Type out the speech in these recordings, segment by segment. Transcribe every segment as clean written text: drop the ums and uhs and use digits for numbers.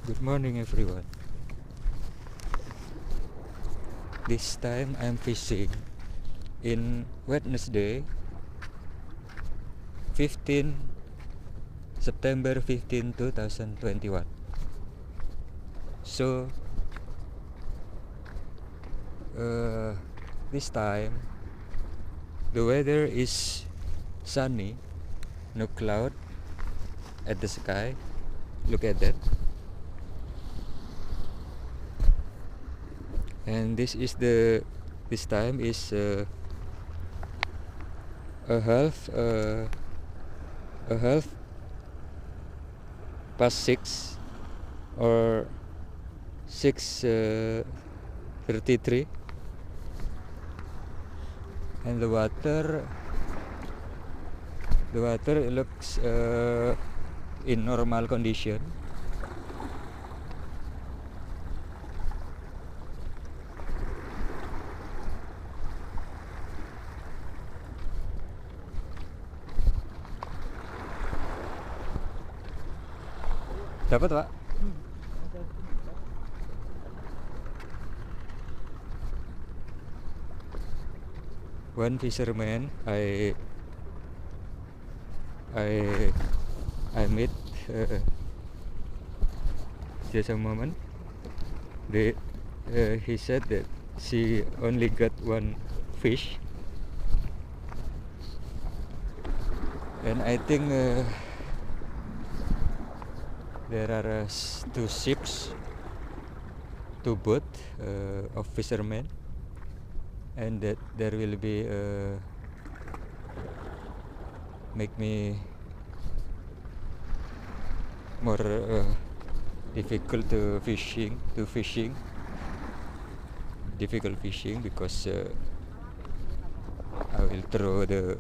Good morning, everyone. This time I'm fishing in Wednesday, 15 September 15, 2021. So, this time the weather is sunny, no cloud at the sky. Look at that. And this time is a half past 6 or 6:33, and the water looks in normal condition. Dapat, Pak? One fisherman I met just a moment. He said that she only got one fish, and I think there are two ships, two boat of fishermen, and that there will be make me more difficult fishing because I will throw the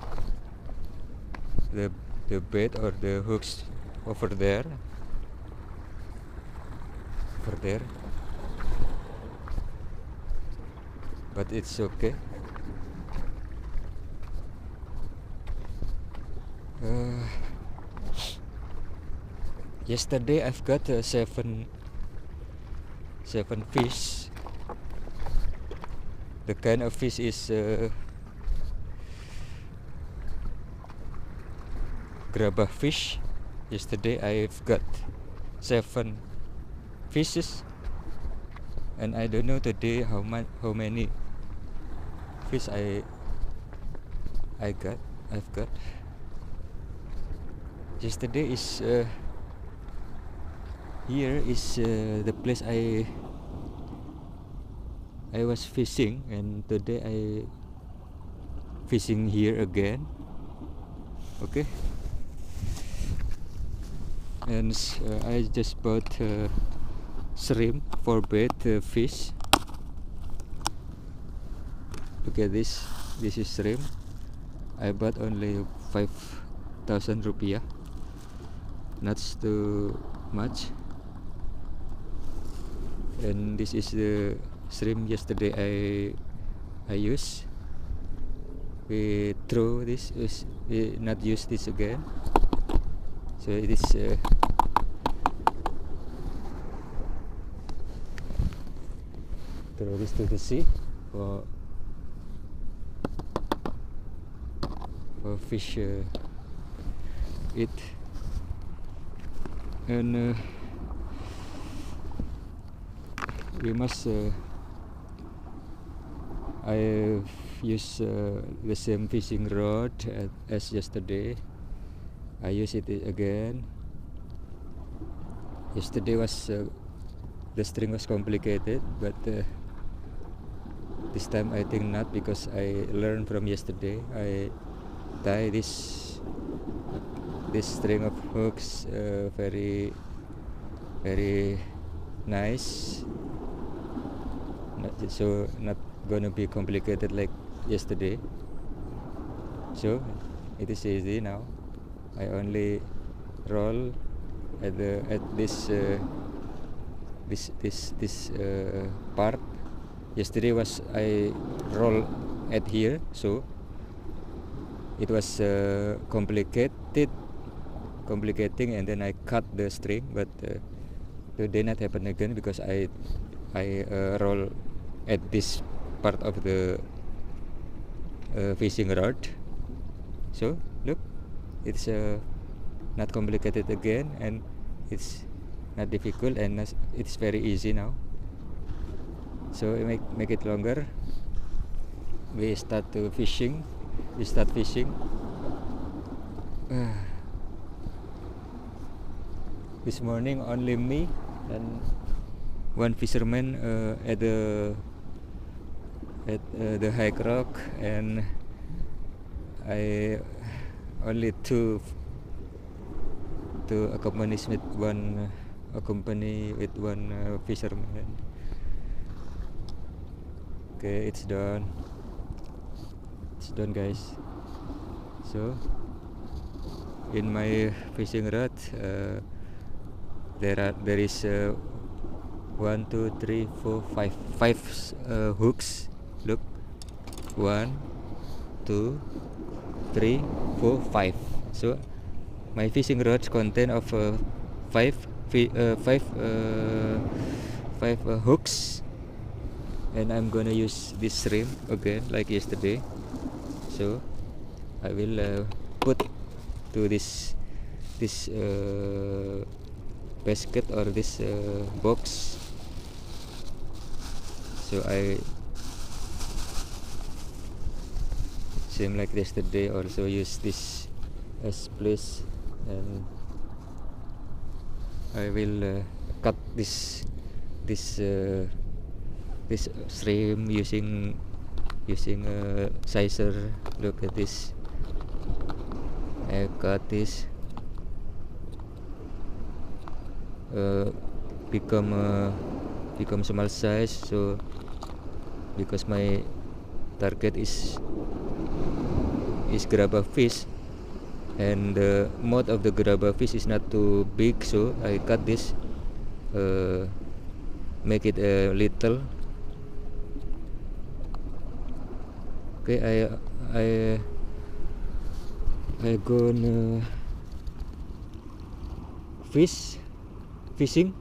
bait or the hooks over there, but it's okay. Yesterday I've got seven fish. The kind of fish is grabber fish. Yesterday I've got 7 fishes, and I don't know today how many fish I've got. Yesterday is here is the place I was fishing, and today I fishing here again. Okay, and I just bought shrimp for bait fish. Look at this. This is shrimp. I bought only 5,000 rupiah. Not too much. And this is the shrimp yesterday I used. We throw this. We not use this again. So it is throw this to the sea for fish eat. And we must I use the same fishing rod as yesterday. I use it again. Yesterday was the string was complicated, but this time I think not, because I learned from yesterday. I tie this string of hooks very nice, not gonna be complicated like yesterday. So it is easy now. I only roll at this part. Yesterday was I roll at here, so it was complicating, and then I cut the string, but so they not happen again because I roll at this part of the fishing rod. So look, it's not complicated again, and it's not difficult, and it's very easy now. So we make it longer. We start fishing. This morning only me and one fisherman at the hike rock, and I only two accompany with one fisherman. Okay, it's done guys. So in my fishing rod there is 1 2 3 4 5 hooks. Look, 1 2 3 4 5. So my fishing rods contain of 5 hooks, and I'm gonna use this shrimp again like yesterday. So I will put to this basket or this box. So I same like yesterday also use this as place, and I will cut this shrimp using sizer. Look at this. I cut this become small size. So because my target is grab a fish, and the mouth of the grab a fish is not too big, so I cut this, make it a little. Okay, I gonna fishing.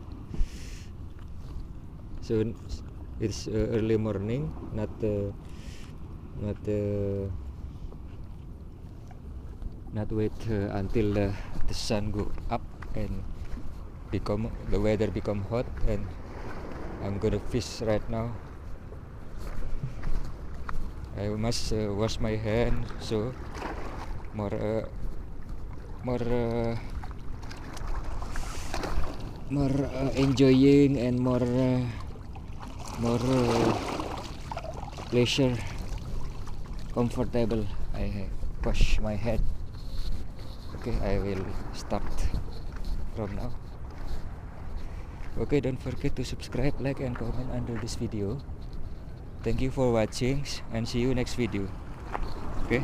So it's early morning, not wait until the sun go up and the weather become hot, and I'm gonna fish right now. I must wash my hand, so more enjoying and more pleasure, comfortable. I wash my head. Okay, I will start from now. Okay, don't forget to subscribe, like, and comment under this video. Thank you for watching, and see you next video. Okay.